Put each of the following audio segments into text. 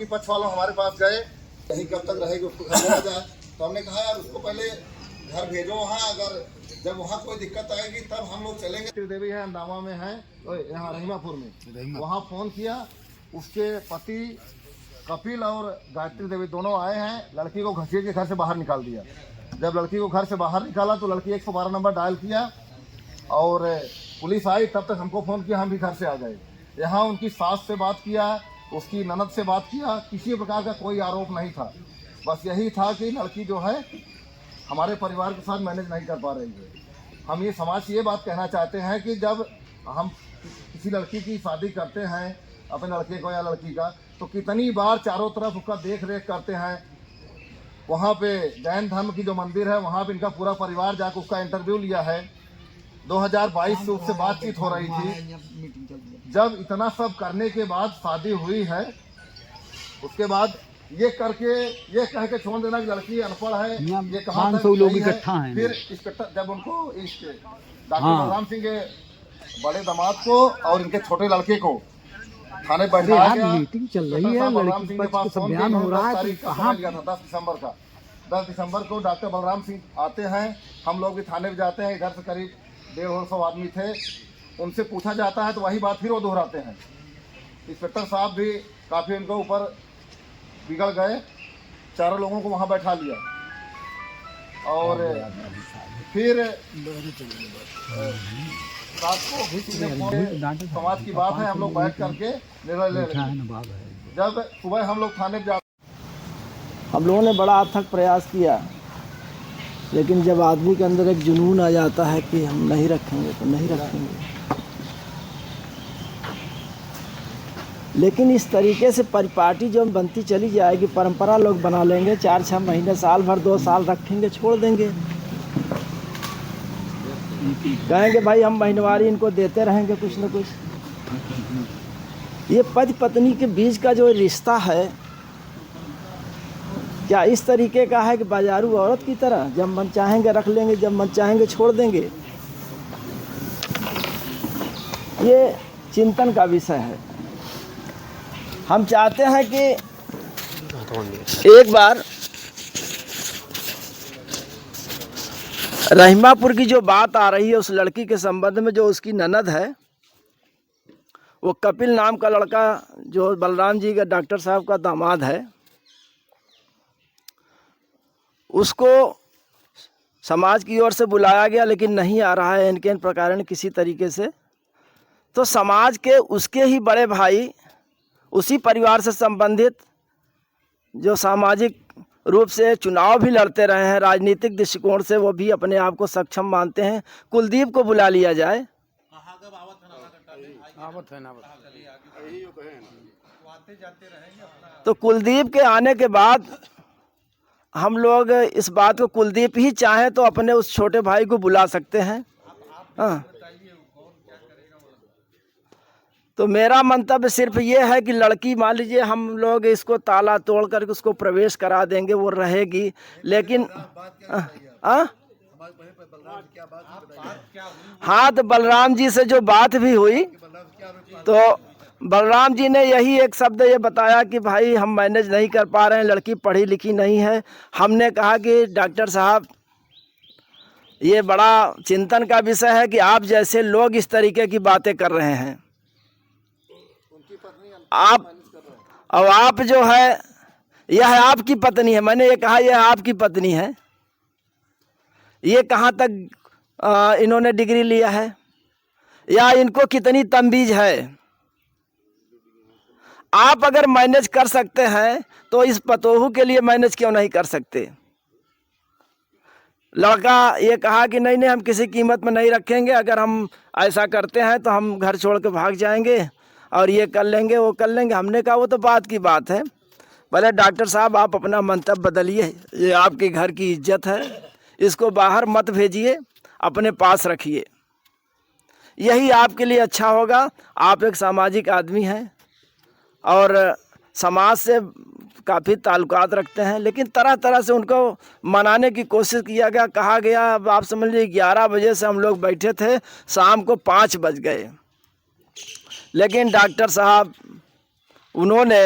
लड़की पक्ष वालों हमारे पास गए, कहीं कब तक रहेगी उसको घर ले जाए। तो हमने कहा यार उसको पहले घर भेजो वहाँ, अगर जब वहाँ कोई दिक्कत आएगी तब हम लोग चलेंगे। देवी है अंदावा में है, यहाँ रहीमापुर में, वहाँ फोन किया, उसके पति कपिल और गायत्री देवी दोनों आए हैं, लड़की को घसीट के घर से बाहर निकाल दिया। जब लड़की को घर से बाहर निकाला तो लड़की 112 नंबर डायल किया और पुलिस आई, तब तक हमको फ़ोन किया, हम भी घर से आ गए। यहाँ उनकी सास से बात किया, उसकी ननद से बात किया, किसी प्रकार का कोई आरोप नहीं था। बस यही था कि लड़की जो है हमारे परिवार के साथ मैनेज नहीं कर पा रही है। हम ये समाज से ये बात कहना चाहते हैं कि जब हम किसी लड़की की शादी करते हैं, अपने लड़के को या लड़की का, तो कितनी बार चारों तरफ उसका देख रेख करते हैं। वहाँ पे जैन धर्म की जो मंदिर है वहाँ पे इनका पूरा परिवार जाकर उसका इंटरव्यू लिया है। 2022 से उससे बातचीत हो रही थी। जब इतना सब करने के बाद शादी हुई है, उसके बाद ये करके ये कह के छोड़ देना कि लड़की अनपढ़ है, ये कहाँ तक लोग इकट्ठा हैं। फिर इंस्पेक्टर जब उनको डॉक्टर बलराम सिंह के बड़े दामाद को और इनके छोटे लड़के को थाने बैठा गया। मीटिंग चल रही है, बलराम सिंह के पास फोन बयान हो रहा है कि कहाँ लिया था 10 दिसंबर का। 10 दिसंबर को डॉक्टर बलराम सिंह आते हैं, हम लोग भी थाने में जाते हैं। इधर से करीब 150 आदमी थे, उनसे पूछा जाता है तो वही बात फिर वो दोहराते हैं। इंस्पेक्टर साहब भी काफ़ी उनके ऊपर बिगड़ गए, चारों लोगों को वहाँ बैठा लिया और फिर समाज की बात है, हम लोग बैठ करके निर्णय ले रहे हैं। जब सुबह हम लोग थाने में हम लोगों ने बड़ा अथक प्रयास किया, लेकिन जब आदमी के अंदर एक जुनून आ जाता है कि हम नहीं रखेंगे तो नहीं रखेंगे। लेकिन इस तरीके से परिपाटी जो बनती चली जाएगी, परंपरा लोग बना लेंगे, 4-6 महीने, साल भर, 2 साल रखेंगे, छोड़ देंगे। कहेंगे भाई हम महीनवारी इनको देते रहेंगे कुछ न कुछ। ये पति पत्नी के बीच का जो रिश्ता है, क्या इस तरीके का है कि बाजारू औरत की तरह जब मन चाहेंगे रख लेंगे, जब मन चाहेंगे छोड़ देंगे? ये चिंतन का विषय है। हम चाहते हैं कि एक बार रहीमापुर की जो बात आ रही है उस लड़की के संबंध में, जो उसकी ननद है, वो कपिल नाम का लड़का जो बलराम जी का डॉक्टर साहब का दामाद है, उसको समाज की ओर से बुलाया गया, लेकिन नहीं आ रहा है इनके प्रकार किसी तरीके से। तो समाज के उसके ही बड़े भाई, उसी परिवार से संबंधित, जो सामाजिक रूप से चुनाव भी लड़ते रहे हैं, राजनीतिक दृष्टिकोण से वो भी अपने आप को सक्षम मानते हैं, कुलदीप को बुला लिया जाए। तो कुलदीप के आने के बाद हम लोग इस बात को, कुलदीप ही चाहे तो अपने उस छोटे भाई को बुला सकते हैं। हाँ, तो मेरा मंतव्य सिर्फ ये है कि लड़की, मान लीजिए हम लोग इसको ताला तोड़ करके उसको प्रवेश करा देंगे, वो रहेगी, लेकिन हाँ, तो बलराम जी से जो बात भी हुई तो बलराम जी ने यही एक शब्द ये बताया कि भाई हम मैनेज नहीं कर पा रहे हैं, लड़की पढ़ी लिखी नहीं है। हमने कहा कि डॉक्टर साहब, ये बड़ा चिंतन का विषय है कि आप जैसे लोग इस तरीके की बातें कर रहे हैं। आप जो है, यह आपकी पत्नी है, मैंने ये कहा यह आपकी पत्नी है, ये कहाँ तक इन्होंने डिग्री लिया है, या इनको कितनी तमीज है? आप अगर मैनेज कर सकते हैं तो इस पतोहू के लिए मैनेज क्यों नहीं कर सकते? लड़का ये कहा कि नहीं नहीं, हम किसी कीमत में नहीं रखेंगे, अगर हम ऐसा करते हैं तो हम घर छोड़ के भाग जाएंगे और ये कर लेंगे, वो कर लेंगे। हमने कहा वो तो बात की बात है, भले डॉक्टर साहब आप अपना मंतव्य बदलिए, ये आपके घर की इज्जत है, इसको बाहर मत भेजिए, अपने पास रखिए, यही आपके लिए अच्छा होगा। आप एक सामाजिक आदमी हैं और समाज से काफ़ी ताल्लुकात रखते हैं, लेकिन तरह तरह से उनको मनाने की कोशिश किया गया, कहा गया। अब आप समझ लीजिए 11 बजे से हम लोग बैठे थे, शाम को 5 बज गए, लेकिन डॉक्टर साहब उन्होंने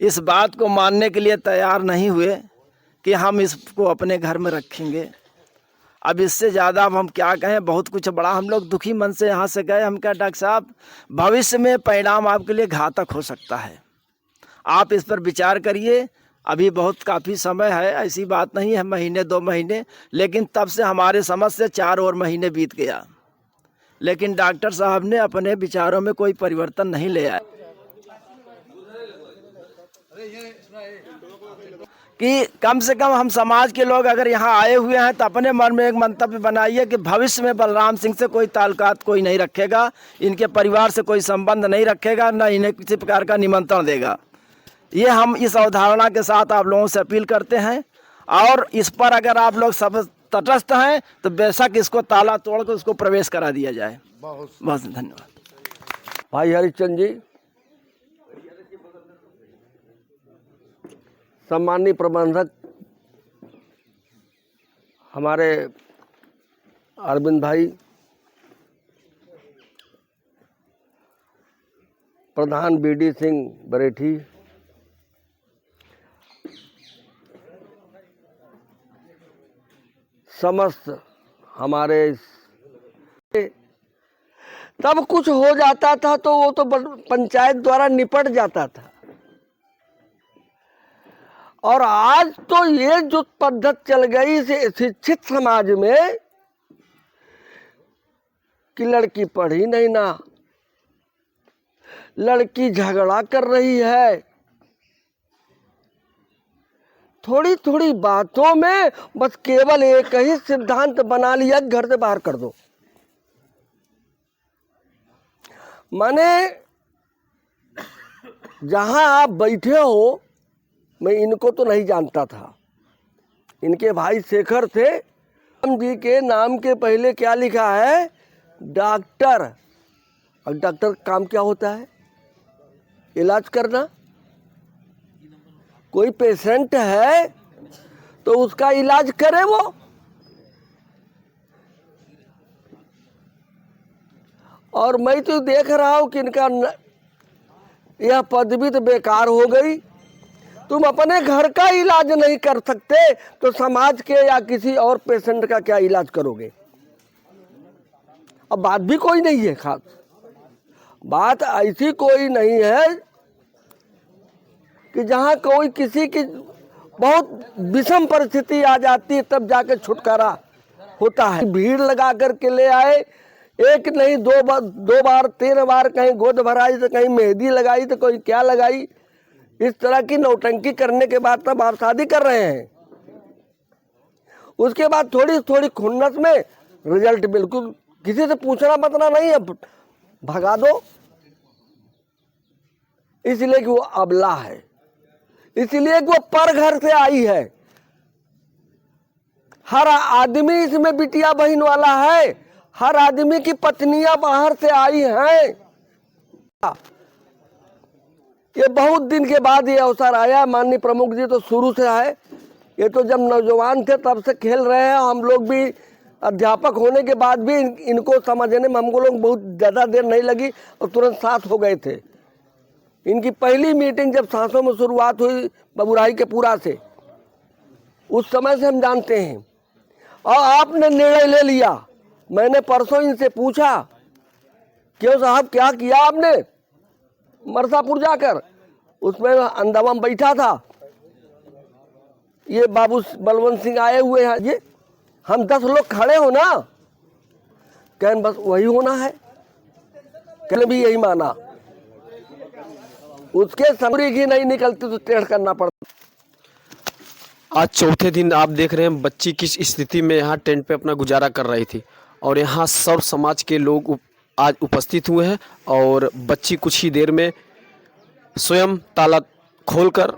इस बात को मानने के लिए तैयार नहीं हुए कि हम इसको अपने घर में रखेंगे। अब इससे ज़्यादा अब हम क्या कहें, बहुत कुछ बड़ा हम लोग दुखी मन से यहाँ से गए। हम कहा डॉक्टर साहब भविष्य में परिणाम आपके लिए घातक हो सकता है, आप इस पर विचार करिए। अभी बहुत काफ़ी समय है, ऐसी बात नहीं है महीने 2 महीने, लेकिन तब से हमारे समझ से 4 और महीने बीत गया, लेकिन डॉक्टर साहब ने अपने विचारों में कोई परिवर्तन नहीं ले आया कि कम से कम हम समाज के लोग अगर यहाँ आए हुए हैं तो अपने मन में एक मंतव्य बनाइए कि भविष्य में बलराम सिंह से कोई ताल्लुकात कोई नहीं रखेगा, इनके परिवार से कोई संबंध नहीं रखेगा, न इन्हें किसी प्रकार का निमंत्रण देगा। ये हम इस अवधारणा के साथ आप लोगों से अपील करते हैं, और इस पर अगर आप लोग सब तटस्थ हैं तो बेशक इसको ताला तोड़ कर उसको प्रवेश करा दिया जाए। बहुत धन्यवाद। भाई हरिश्चंद्र जी, सम्मानीय प्रबंधक हमारे अरविंद भाई, प्रधान बीडी सिंह बरेठी, समस्त हमारे तब कुछ हो जाता था तो वो तो पंचायत द्वारा निपट जाता था, और आज तो ये जो पद्धत चल गई शिक्षित समाज में कि लड़की पढ़ी नहीं ना, लड़की झगड़ा कर रही है, थोड़ी थोड़ी बातों में बस केवल एक ही सिद्धांत बना लिया, घर से बाहर कर दो। माने जहां आप बैठे हो, मैं इनको तो नहीं जानता था, इनके भाई शेखर थे, राम जी के नाम के पहले क्या लिखा है, डॉक्टर। और डॉक्टर का काम क्या होता है, इलाज करना। कोई पेशेंट है तो उसका इलाज करे वो। और मैं तो देख रहा हूं कि इनका यह पदवी तो बेकार हो गई। तुम अपने घर का इलाज नहीं कर सकते तो समाज के या किसी और पेशेंट का क्या इलाज करोगे। अब बात भी कोई नहीं है खास, बात ऐसी कोई नहीं है कि जहां कोई किसी की बहुत विषम परिस्थिति आ जाती है तब जाके छुटकारा होता है। भीड़ लगा करके ले आए, एक नहीं 2 बार 3 बार, कहीं गोद भराई तो कहीं मेहंदी लगाई तो कोई क्या लगाई। इस तरह की नौटंकी करने के बाद तब आप शादी कर रहे हैं। उसके बाद थोड़ी थोड़ी खुन्नस में रिजल्ट बिल्कुल किसी से पूछना बतना नहीं है, भगा दो, इसलिए कि वो अबला है, इसलिए कि वो पर घर से आई है। हर आदमी इसमें बिटिया बहन वाला है, हर आदमी की पत्नियां बाहर से आई हैं। ये बहुत दिन के बाद ये अवसर आया। माननीय प्रमुख जी तो शुरू से है, ये तो जब नौजवान थे तब से खेल रहे हैं। हम लोग भी अध्यापक होने के बाद भी इनको समझने में हमको लोग बहुत ज़्यादा देर नहीं लगी और तुरंत साथ हो गए थे। इनकी पहली मीटिंग जब सांसों में शुरुआत हुई बबुराई के पूरा से, उस समय से हम जानते हैं। और आपने निर्णय ले लिया। मैंने परसों इनसे पूछा, क्यों साहब क्या किया आपने मरसापुर जाकर? उसमें अंदावा में बैठा था, ये बाबू बलवंत सिंह आए हुए हैं, ये हम 10 लोग खड़े हो ना, कहन बस वही होना है, कहने भी यही माना। उसके समरी घी नहीं निकलती तो टेढ़ करना पड़ता। आज चौथे दिन आप देख रहे हैं बच्ची किस स्थिति में यहाँ टेंट पे अपना गुजारा कर रही थी, और यहाँ सर्व समाज के लोग आज उपस्थित हुए हैं। और बच्ची कुछ ही देर में स्वयं ताला खोलकर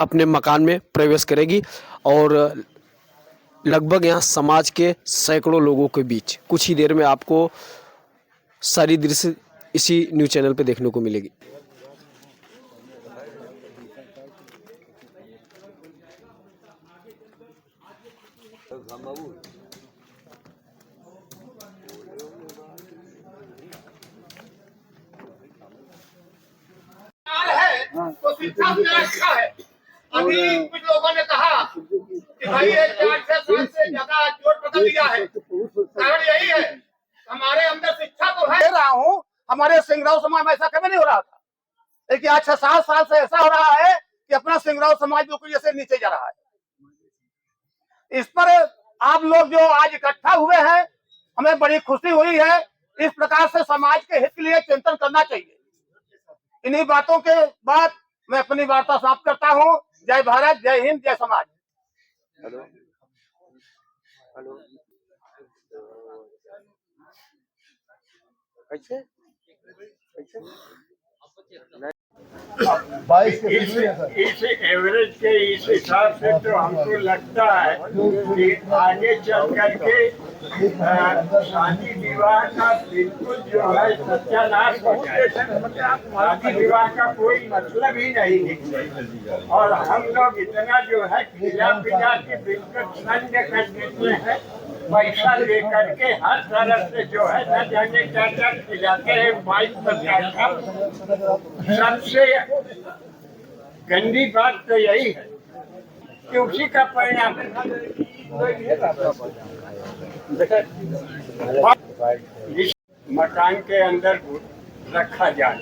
अपने मकान में प्रवेश करेगी, और लगभग यहाँ समाज के सैकड़ों लोगों के बीच कुछ ही देर में आपको सारी दृश्य इसी न्यूज़ चैनल पे देखने को मिलेगी। तो शिक्षा हमने रखा है। अभी कुछ लोगों ने कहा कि भाई ये 4-6 साल से ज्यादा जोर पकड़ लिया है। कारण यही है हमारे अंदर शिक्षा तो है। रहा हूँ हमारे सिंगराव समाज में ऐसा कभी नहीं हो रहा था, लेकिन आज 6-7 साल से ऐसा हो रहा है कि अपना सिंगराव समाज बिल्कुल जैसे नीचे जा रहा है। इस पर आप लोग जो आज इकट्ठा हुए हैं, हमें बड़ी खुशी हुई है। इस प्रकार से समाज के हित के लिए चिंतन करना चाहिए। इन्हीं बातों के बाद मैं अपनी वार्ता समाप्त करता हूँ। जय भारत, जय हिंद, जय समाज। इस एवरेज के इस हिसाब से तो हमको लगता है कि आगे चल करके शादी विवाह का बिल्कुल जो है सत्यानाश हो जाएगा। शादी विवाह का कोई मतलब ही नहीं। और हम लोग इतना जो है खिला पिला के बिल्कुल संग कर देते हैं, पैसा लेकर के हर तरह से जो है न जाने क्या क्या खिलाते हैं। 22 का सबसे गंदी बात तो यही है कि उसी का परिणाम इस मकान के अंदर रखा जाए।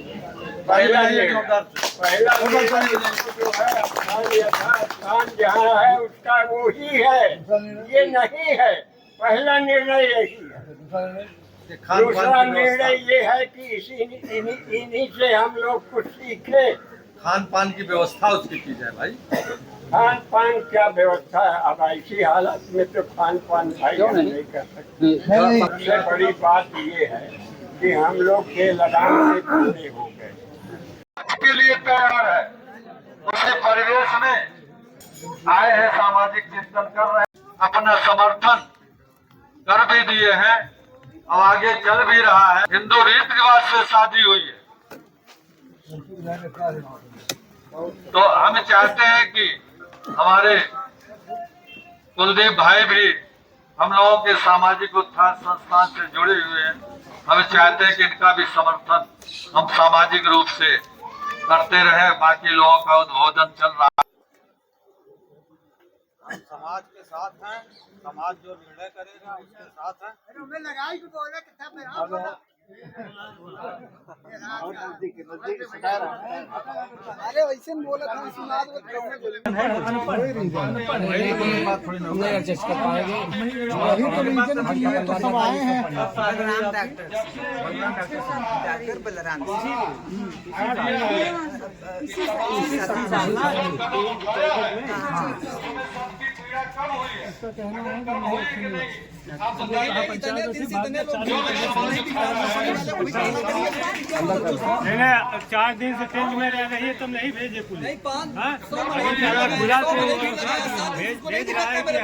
पहला जो है स्थान जहाँ है उसका वो ही है, ये नहीं है। पहला निर्णय यही है। दूसरा निर्णय ये है कि इन्हीं से हम लोग कुछ सीखे। खान पान की व्यवस्था उसकी की जाए भाई। खान पान क्या व्यवस्था है? अब ऐसी हालत में तो खान पान भाई हम नहीं कर सकते। सबसे बड़ी बात ये है कि हम लोग के लगान से पूरे हो गए के लिए तैयार है। उसी परिवेश में आए हैं, सामाजिक चिंतन कर रहे हैं, अपना समर्थन कर भी दिए हैं और आगे चल भी रहा है। हिंदू रीति रिवाज से शादी हुई है, तो हम चाहते हैं कि हमारे कुलदीप भाई भी हम लोगों के सामाजिक उत्थान संस्थान से जुड़े हुए हैं। हम चाहते हैं कि इनका भी समर्थन हम सामाजिक रूप से करते रहे। बाकी लोगों का उद्बोधन चल रहा है। हम समाज के साथ हैं, समाज जो निर्णय करेगा उसके साथ हैं। अरे वैसे बोला था सुना दो नहीं एडजस्ट कर पाएंगे। तो सब आए हैं डॉक्टर बलराम नहीं 4 दिन से टेंट में रह रही है, तुम नहीं भेजे पुलिस? भेज रहा है कि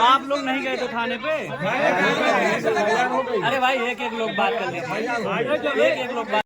आप लोग नहीं गए थे थाने पे? अरे भाई एक लोग बात कर ले, एक लोग बात